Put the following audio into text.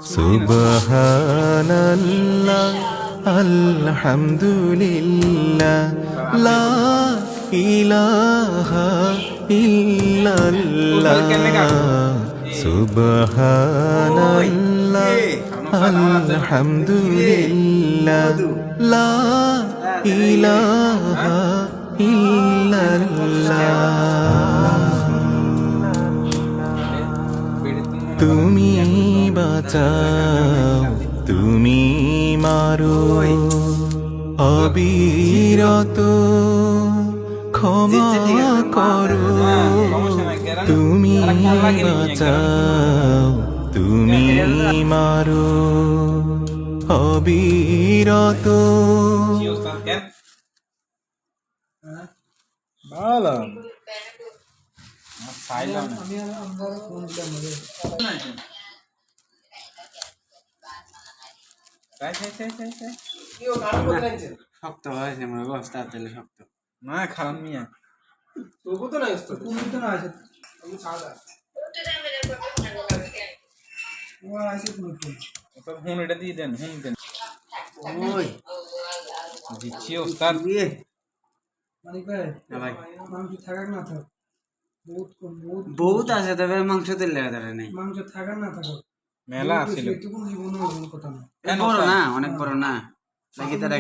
সুবহানাল্লাহ আলহামদুলিল্লাহ লা ইলাহা ইল্লাল্লাহ সুবহানাল্লাহ আলহামদুলিল্লাহ লা ইলাহা ইল্লাল্লাহ তুমি বাঁচাও তুমি মারো অবিরত ক্ষমা করো তুমি বাঁচাও তুমি মারো অবিরত ভালো শক্ত হয়েছে মনে হয় ওস্তাদ দিলে শক্ত না খারাপ মিয়া তবু তো নাই ওস্তাদ তুমি তো না আছে আমি ছাড়া ও আছে তুমি তো ফোন এটা দিয়ে দেন ফোন দেন ওই দিচ্ছি ওস্তাদ দিয়ে মানে ভাই ভাই মাংস থাকার না থাক বহুত আছে তবে মাংস তেল লাগা ধরে নাই মাংস থাকার না থাক মেলা আছে এটুকু জীবনে কোনো কথা না বড় না অনেক বড় না লাগি তার